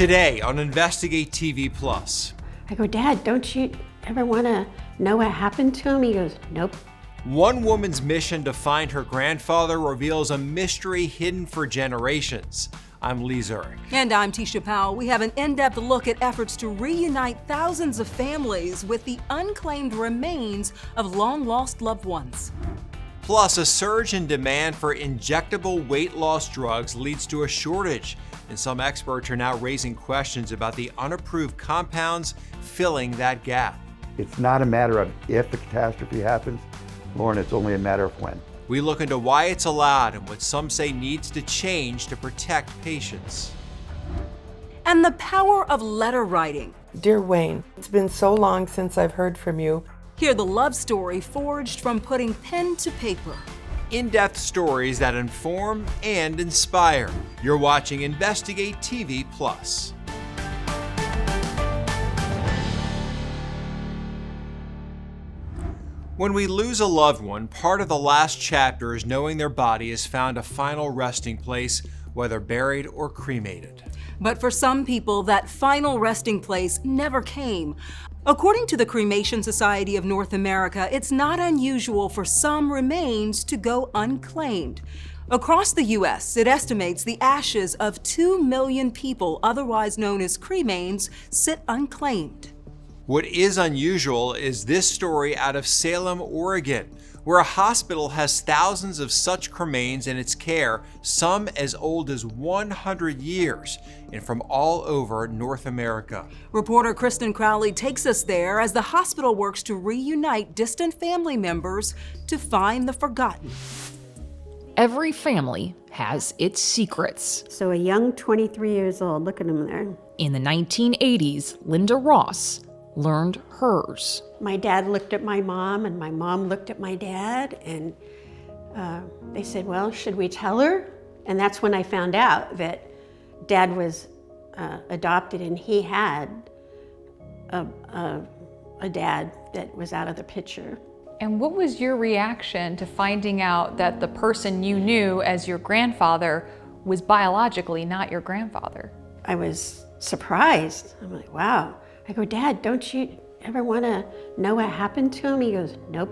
Today on Investigate TV Plus. I go, Dad, don't you ever want to know what happened to him? He goes, nope. One woman's mission to find her grandfather reveals a mystery hidden for generations. I'm Lee Zurich. And I'm Tisha Powell. We have an in-depth look at efforts to reunite thousands of families with the unclaimed remains of long-lost loved ones. Plus, a surge in demand for injectable weight loss drugs leads to a shortage, and some experts are now raising questions about the unapproved compounds filling that gap. It's not a matter of if the catastrophe happens, Lauren, it's only a matter of when. We look into why it's allowed and what some say needs to change to protect patients. And the power of letter writing. Dear Wayne, it's been so long since I've heard from you. Hear the love story forged from putting pen to paper. In-depth stories that inform and inspire. You're watching Investigate TV Plus. When we lose a loved one, part of the last chapter is knowing their body has found a final resting place, whether buried or cremated. But for some people, that final resting place never came. According to the Cremation Society of North America, it's not unusual for some remains to go unclaimed. Across the U.S., it estimates the ashes of 2 million people, otherwise known as cremains, sit unclaimed. What is unusual is this story out of Salem, Oregon, where a hospital has thousands of such cremains in its care, some as old as 100 years, and from all over North America. Reporter Kristen Crowley takes us there as the hospital works to reunite distant family members to find the forgotten. Every family has its secrets. So a young 23 years old, look at him there. In the 1980s, Linda Ross learned hers. My dad looked at my mom and my mom looked at my dad and they said, well, should we tell her? And that's when I found out that Dad was adopted and he had a dad that was out of the picture. And what was your reaction to finding out that the person you knew as your grandfather was biologically not your grandfather? I was surprised. I'm like, wow. I go, Dad, don't you ever want to know what happened to him? He goes, nope.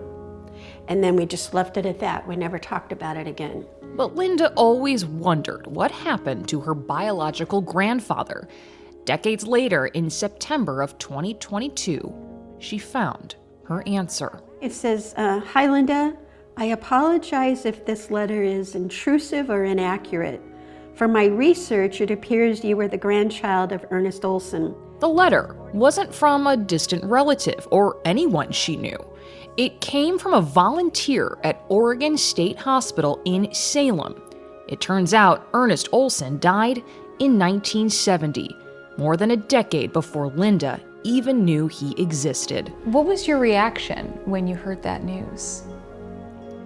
And then we just left it at that. We never talked about it again. But Linda always wondered what happened to her biological grandfather. Decades later, in September of 2022, she found her answer. It says, hi, Linda. I apologize if this letter is intrusive or inaccurate. From my research, it appears you were the grandchild of Ernest Olson. The letter wasn't from a distant relative or anyone she knew. It came from a volunteer at Oregon State Hospital in Salem. It turns out Ernest Olson died in 1970, more than a decade before Linda even knew he existed. What was your reaction when you heard that news?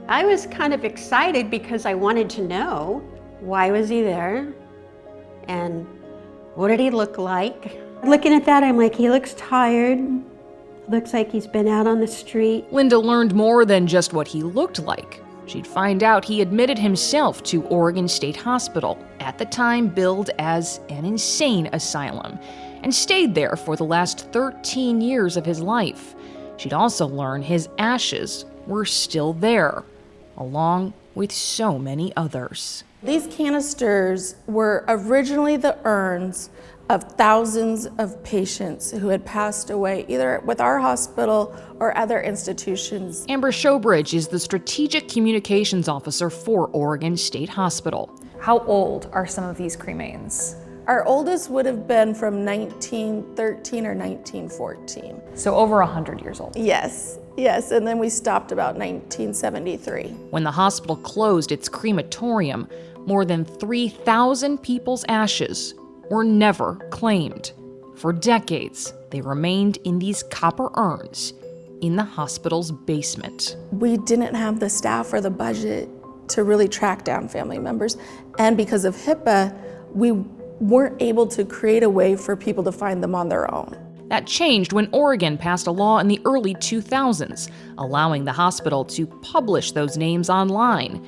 I was kind of excited because I wanted to know why was he there and what did he look like. Looking at that, I'm like, he looks tired. Looks like he's been out on the street. Linda learned more than just what he looked like. She'd find out he admitted himself to Oregon State Hospital, at the time billed as an insane asylum, and stayed there for the last 13 years of his life. She'd also learned his ashes were still there, along with so many others. These canisters were originally the urns of thousands of patients who had passed away either with our hospital or other institutions. Amber Showbridge is the Strategic Communications Officer for Oregon State Hospital. How old are some of these cremains? Our oldest would have been from 1913 or 1914. So over 100 years old. Yes, and then we stopped about 1973. When the hospital closed its crematorium, more than 3,000 people's ashes were never claimed. For decades, they remained in these copper urns in the hospital's basement. We didn't have the staff or the budget to really track down family members, and because of HIPAA, we weren't able to create a way for people to find them on their own. That changed when Oregon passed a law in the early 2000s, allowing the hospital to publish those names online.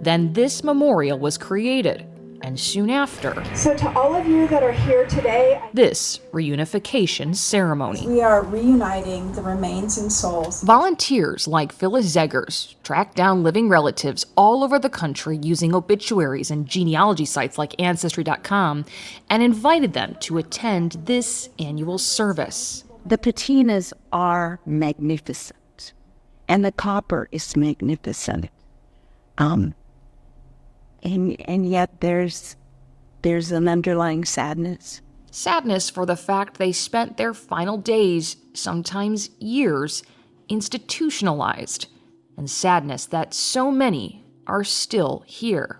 Then this memorial was created, And soon after, So to all of you that are here today, this reunification ceremony. We are reuniting the remains and souls. Volunteers like Phyllis Zeggers tracked down living relatives all over the country using obituaries and genealogy sites like Ancestry.com and invited them to attend this annual service. The patinas are magnificent, and the copper is magnificent. And yet there's an underlying sadness. Sadness for the fact they spent their final days, sometimes years, institutionalized. And sadness that so many are still here.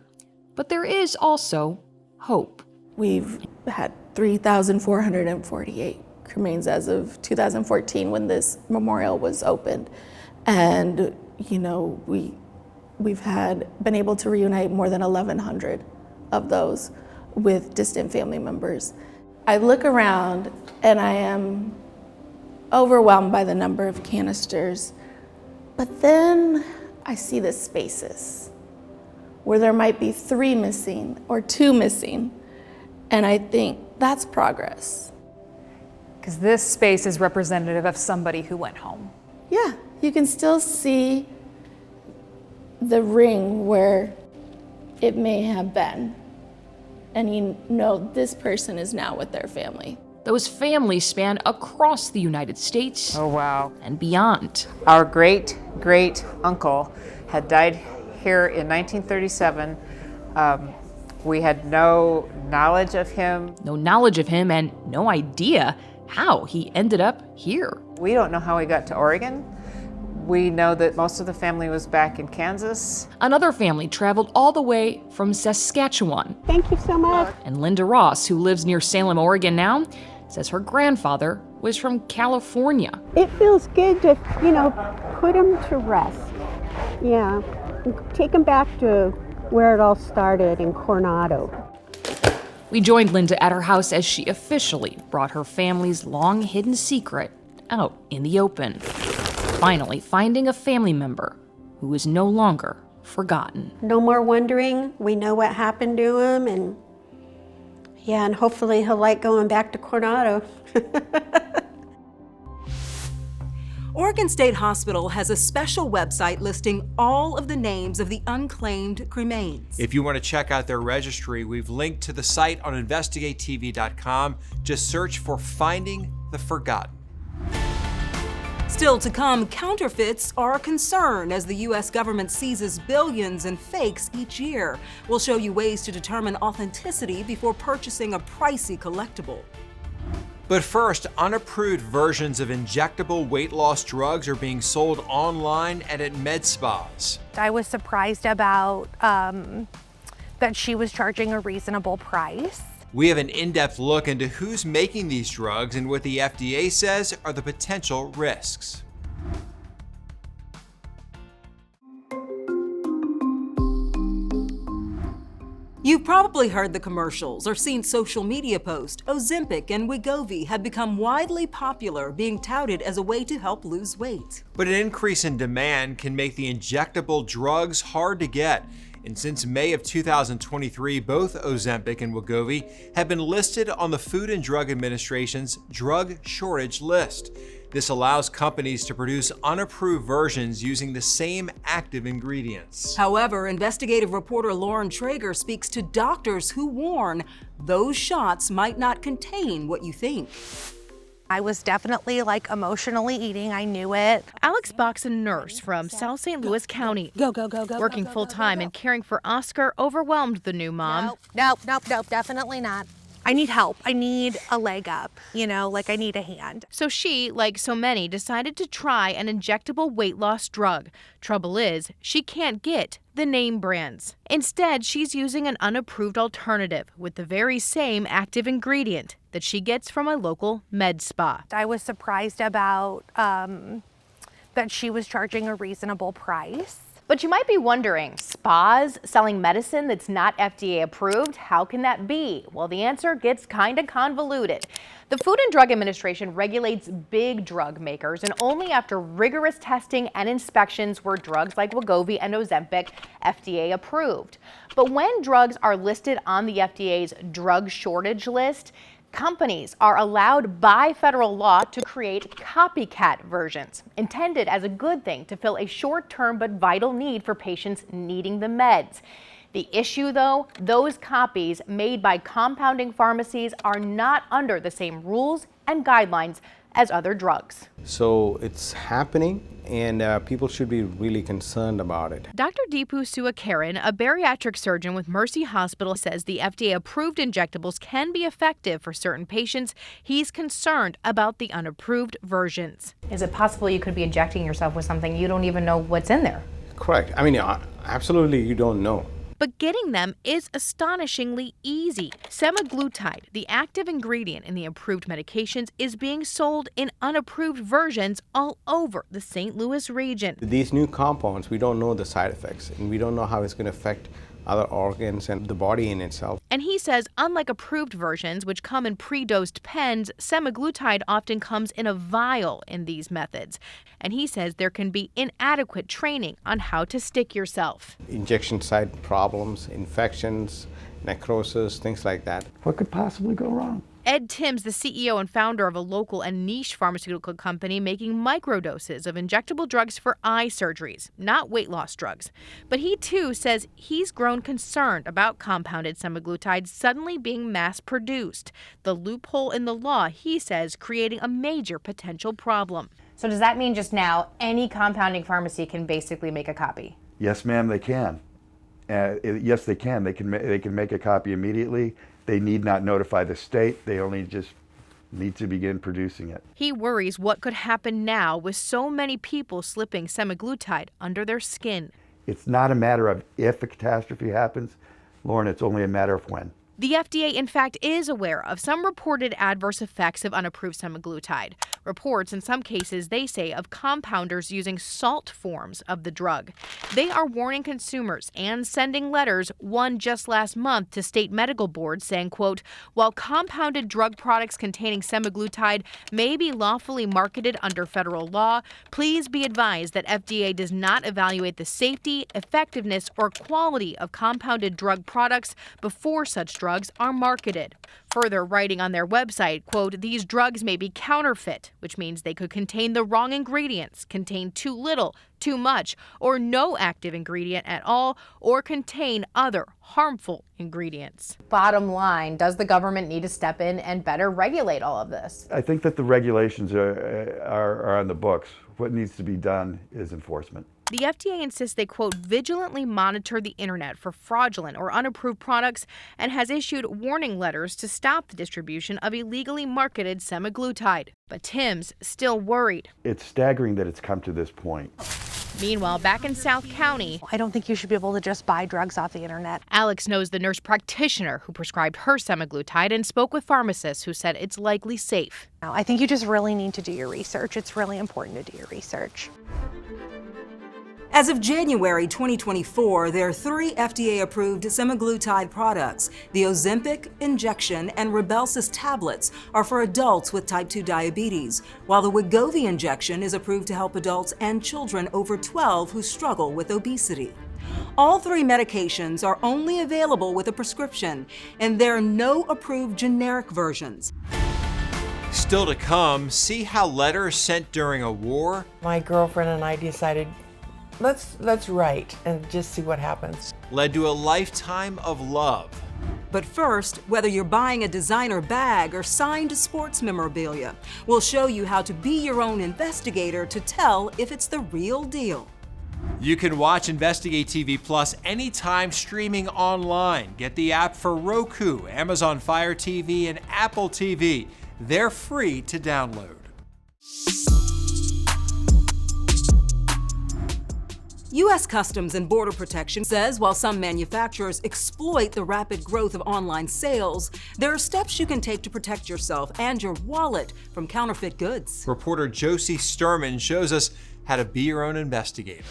But there is also hope. We've had 3,448 remains as of 2014 when this memorial was opened. And, you know, we've been able to reunite more than 1,100 of those with distant family members. I look around and I am overwhelmed by the number of canisters, but then I see the spaces where there might be 3 missing or 2 missing, and I think that's progress. Because this space is representative of somebody who went home. Yeah, you can still see the ring where it may have been. And you know this person is now with their family. Those families span across the United States. Oh, wow. And beyond. Our great uncle had died here in 1937. We had no knowledge of him. No knowledge of him and no idea how he ended up here. We don't know how he got to Oregon. We know that most of the family was back in Kansas. Another family traveled all the way from Saskatchewan. Thank you so much. And Linda Ross, who lives near Salem, Oregon now, says her grandfather was from California. It feels good to, put him to rest. Yeah, take him back to where it all started in Coronado. We joined Linda at her house as she officially brought her family's long-hidden secret out in the open. Finally finding a family member who is no longer forgotten. No more wondering. We know what happened to him, and hopefully he'll like going back to Coronado. Oregon State Hospital has a special website listing all of the names of the unclaimed cremains. If you want to check out their registry, we've linked to the site on InvestigateTV.com. Just search for Finding the Forgotten. Still to come, counterfeits are a concern as the U.S. government seizes billions in fakes each year. We'll show you ways to determine authenticity before purchasing a pricey collectible. But first, unapproved versions of injectable weight loss drugs are being sold online and at med spas. I was surprised about that she was charging a reasonable price. We have an in-depth look into who's making these drugs and what the FDA says are the potential risks. You've probably heard the commercials or seen social media posts. Ozempic and Wegovy have become widely popular, being touted as a way to help lose weight. But an increase in demand can make the injectable drugs hard to get. And since May of 2023, both Ozempic and Wegovy have been listed on the Food and Drug Administration's drug shortage list. This allows companies to produce unapproved versions using the same active ingredients. However, investigative reporter Lauren Traeger speaks to doctors who warn those shots might not contain what you think. I was definitely emotionally eating. I knew it. Alex Bach's a nurse from South St. Louis County. Go. Working full-time and caring for Oscar overwhelmed the new mom. Nope, definitely not. I need help. I need a leg up, I need a hand. So she, like so many, decided to try an injectable weight loss drug. Trouble is, she can't get the name brands. Instead, she's using an unapproved alternative with the very same active ingredient that she gets from a local med spa. I was surprised about that she was charging a reasonable price. But you might be wondering, spas selling medicine that's not FDA approved, how can that be? Well, the answer gets kind of convoluted. The Food and Drug Administration regulates big drug makers, and only after rigorous testing and inspections were drugs like Wegovy and Ozempic FDA approved. But when drugs are listed on the FDA's drug shortage list, companies are allowed by federal law to create copycat versions, intended as a good thing to fill a short-term but vital need for patients needing the meds. The issue, though, those copies made by compounding pharmacies are not under the same rules and guidelines as other drugs. So it's happening, and people should be really concerned about it. Dr. Deepu Suakaran, a bariatric surgeon with Mercy Hospital, says the FDA-approved injectables can be effective for certain patients. He's concerned about the unapproved versions. Is it possible you could be injecting yourself with something you don't even know what's in there? Correct. I mean, absolutely, you don't know. But getting them is astonishingly easy. Semaglutide, the active ingredient in the approved medications, is being sold in unapproved versions all over the St. Louis region. These new compounds, we don't know the side effects, and we don't know how it's going to affect other organs and the body in itself. And he says, unlike approved versions, which come in pre-dosed pens, semaglutide often comes in a vial in these methods. And he says there can be inadequate training on how to stick yourself. Injection site problems, infections, necrosis, things like that. What could possibly go wrong? Ed Timms, the CEO and founder of a local and niche pharmaceutical company making microdoses of injectable drugs for eye surgeries, not weight loss drugs. But he, too, says he's grown concerned about compounded semaglutide suddenly being mass-produced. The loophole in the law, he says, creating a major potential problem. So does that mean just now any compounding pharmacy can basically make a copy? Yes, ma'am, they can. Yes, they can. They can make a copy immediately. They need not notify the state. They only just need to begin producing it. He worries what could happen now with so many people slipping semaglutide under their skin. It's not a matter of if a catastrophe happens, Lauren, it's only a matter of when. The FDA, in fact, is aware of some reported adverse effects of unapproved semaglutide. Reports, in some cases, they say, of compounders using salt forms of the drug. They are warning consumers and sending letters, one just last month, to state medical boards saying, quote, while compounded drug products containing semaglutide may be lawfully marketed under federal law, please be advised that FDA does not evaluate the safety, effectiveness, or quality of compounded drug products before such drugs are marketed. Further writing on their website, quote, these drugs may be counterfeit, which means they could contain the wrong ingredients, contain too little, too much, or no active ingredient at all, or contain other harmful ingredients. Bottom line, does the government need to step in and better regulate all of this? I think that the regulations are on the books. What needs to be done is enforcement. The FDA insists they, quote, vigilantly monitor the internet for fraudulent or unapproved products and has issued warning letters to stop the distribution of illegally marketed semaglutide. But Tim's still worried. It's staggering that it's come to this point. Meanwhile, back in South County, I don't think you should be able to just buy drugs off the internet. Alex knows the nurse practitioner who prescribed her semaglutide and spoke with pharmacists who said it's likely safe. I think you just really need to do your research. It's really important to do your research. As of January 2024, there are 3 FDA-approved semaglutide products. The Ozempic injection and Rybelsus tablets are for adults with type 2 diabetes, while the Wegovy injection is approved to help adults and children over 12 who struggle with obesity. All 3 medications are only available with a prescription, and there are no approved generic versions. Still to come, see how letters sent during a war My girlfriend and I decided, let's write and just see what happens. led to a lifetime of love. But first, whether you're buying a designer bag or signed sports memorabilia, we'll show you how to be your own investigator to tell if it's the real deal. You can watch Investigate TV Plus anytime streaming online. Get the app for Roku, Amazon Fire TV, and Apple TV. They're free to download. U.S. Customs and Border Protection says while some manufacturers exploit the rapid growth of online sales, there are steps you can take to protect yourself and your wallet from counterfeit goods. Reporter Josie Sturman shows us how to be your own investigator.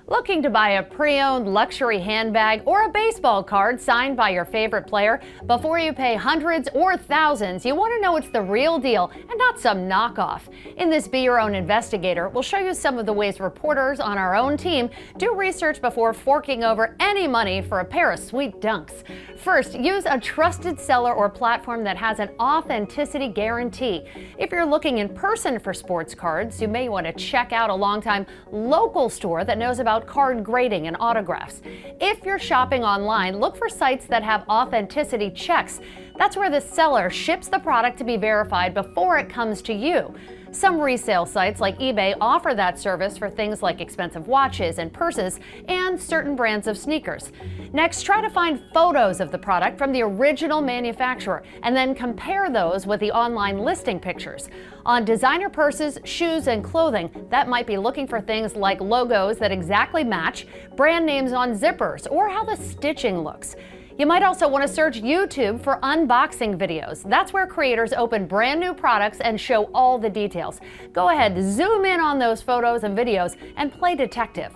Looking to buy a pre-owned luxury handbag or a baseball card signed by your favorite player? Before you pay hundreds or thousands, you want to know it's the real deal and not some knockoff. In this Be Your Own Investigator, we'll show you some of the ways reporters on our own team do research before forking over any money for a pair of sweet dunks. First, use a trusted seller or platform that has an authenticity guarantee. If you're looking in person for sports cards, you may want to check out a longtime local store that knows about card grading and autographs. If you're shopping online, look for sites that have authenticity checks. That's where the seller ships the product to be verified before it comes to you. Some resale sites like eBay offer that service for things like expensive watches and purses and certain brands of sneakers. Next, try to find photos of the product from the original manufacturer and then compare those with the online listing pictures. On designer purses, shoes, and clothing, that might be looking for things like logos that exactly match, brand names on zippers, or how the stitching looks. You might also want to search YouTube for unboxing videos. That's where creators open brand new products and show all the details. Go ahead, zoom in on those photos and videos and play detective.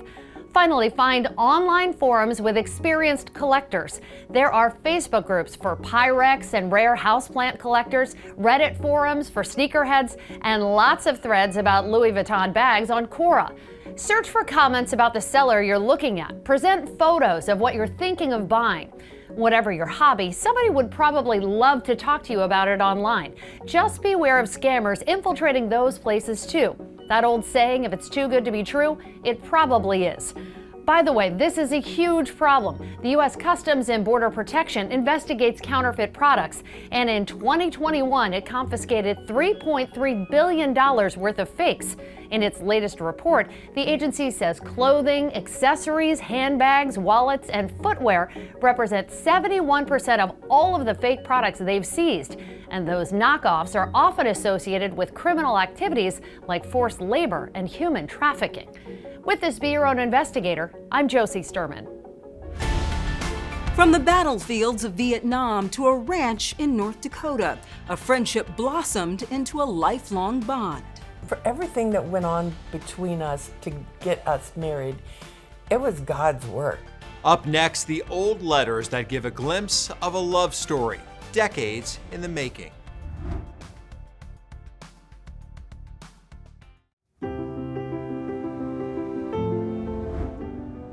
Finally, find online forums with experienced collectors. There are Facebook groups for Pyrex and rare houseplant collectors, Reddit forums for sneakerheads, and lots of threads about Louis Vuitton bags on Quora. Search for comments about the seller you're looking at. Present photos of what you're thinking of buying. Whatever your hobby, somebody would probably love to talk to you about it online. Just beware of scammers infiltrating those places too. That old saying, if it's too good to be true, it probably is. By the way, this is a huge problem. The U.S. Customs and Border Protection investigates counterfeit products, and in 2021, it confiscated $3.3 billion worth of fakes. In its latest report, the agency says clothing, accessories, handbags, wallets, and footwear represent 71% of all of the fake products they've seized. And those knockoffs are often associated with criminal activities like forced labor and human trafficking. With this Be Your Own Investigator, I'm Josie Sturman. From the battlefields of Vietnam to a ranch in North Dakota, a friendship blossomed into a lifelong bond. For everything that went on between us to get us married, it was God's work. Up next, the old letters that give a glimpse of a love story, decades in the making.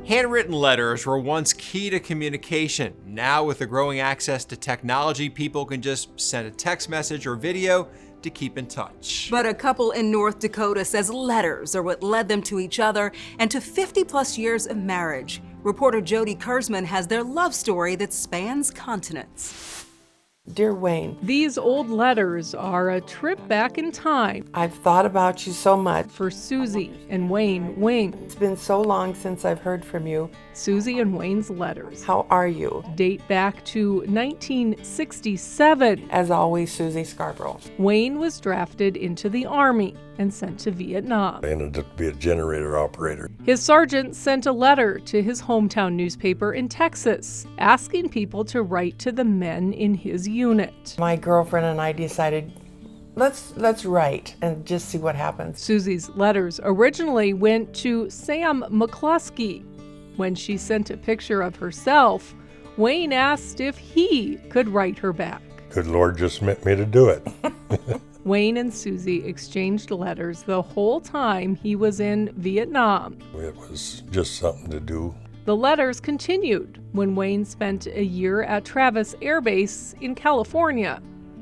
Handwritten letters were once key to communication. Now, with the growing access to technology, people can just send a text message or video to keep in touch. But a couple in North Dakota says letters are what led them to each other and to 50-plus years of marriage. Reporter Jody Kurzman has their love story that spans continents. Dear Wayne, these old letters are a trip back in time. I've thought about you so much. For Susie and Wayne Wing. It's been so long since I've heard from you. Susie and Wayne's letters. How are you? Date back to 1967. As always, Susie Scarborough. Wayne was drafted into the Army and sent to Vietnam. I ended up to be a generator operator. His sergeant sent a letter to his hometown newspaper in Texas, asking people to write to the men in his unit. My girlfriend and I decided, let's write and just see what happens. Susie's letters originally went to Sam McCluskey. When she sent a picture of herself, Wayne asked if he could write her back. Good Lord just meant me to do it. Wayne and Susie exchanged letters the whole time he was in Vietnam. It was just something to do. The letters continued when Wayne spent a year at Travis Air Base in California.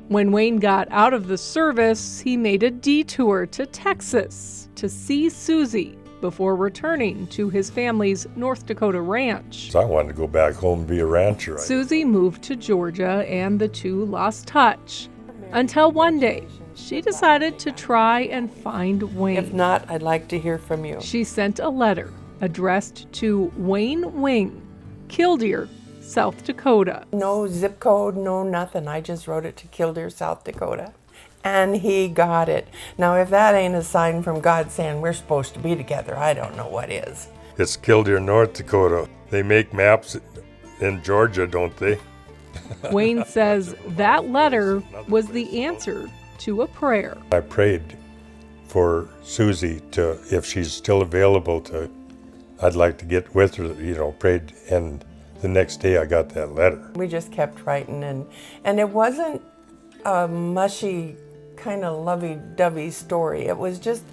When Wayne got out of the service, he made a detour to Texas to see Susie before returning to his family's North Dakota ranch. So I wanted to go back home and be a rancher. Susie moved to Georgia and the two lost touch until one day she decided to try and find Wayne. If not, I'd like to hear from you. She sent a letter addressed to Wayne Wing, Killdeer, South Dakota. No zip code, no nothing. I just wrote it to Killdeer, South Dakota. And he got it. Now, if that ain't a sign from God saying we're supposed to be together, I don't know what is. It's Killdeer, North Dakota. They make maps in Georgia, don't they? Wayne says that letter was the answer to a prayer. I prayed for Susie to, if she's still available, to I'd like to get with her, prayed, and the next day I got that letter. We just kept writing, and it wasn't a mushy, kind of lovey-dovey story. It was just,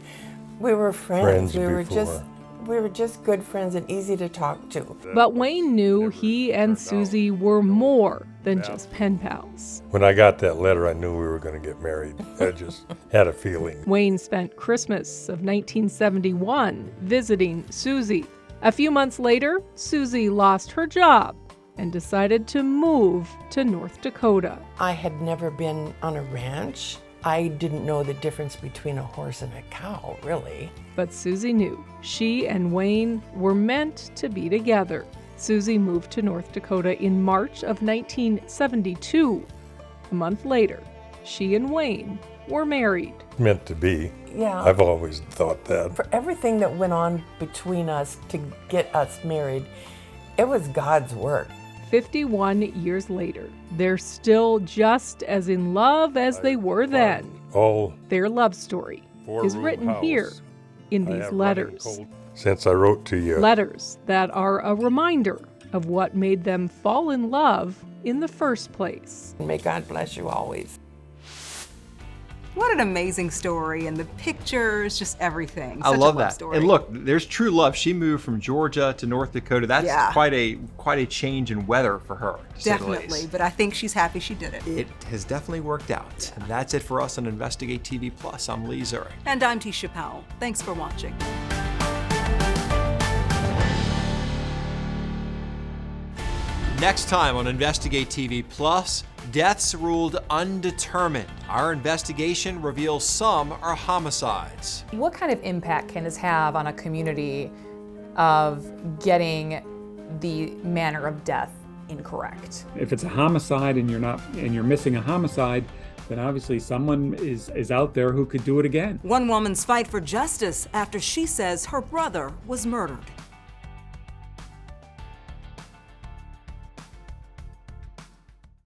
we were friends. We were just good friends and easy to talk to. But Wayne knew he and Susie were more than just pen pals. When I got that letter, I knew we were going to get married. I just had a feeling. Wayne spent Christmas of 1971 visiting Susie. A few months later, Susie lost her job and decided to move to North Dakota. I had never been on a ranch. I didn't know the difference between a horse and a cow, really. But Susie knew she and Wayne were meant to be together. Susie moved to North Dakota in March of 1972. A month later, she and Wayne were married. Meant to be. Yeah. I've always thought that. For everything that went on between us to get us married, it was God's work. 51 years later, they're still just as in love as they were then. Their love story is written here in these letters. Since I wrote to you. Letters that are a reminder of what made them fall in love in the first place. May God bless you always. What an amazing story, and the pictures, just everything. I love that. Story. And look, there's true love. She moved from Georgia to North Dakota. That's quite a change in weather for her. Definitely, but I think she's happy she did it. It has definitely worked out. And that's it for us on Investigate TV Plus. I'm Lee Zurich. And I'm Tisha Powell. Thanks for watching. Next time on Investigate TV Plus, deaths ruled undetermined. Our investigation reveals some are homicides. What kind of impact can this have on a community of getting the manner of death incorrect? If it's a homicide and you're missing a homicide, then obviously someone is out there who could do it again. One woman's fight for justice after she says her brother was murdered.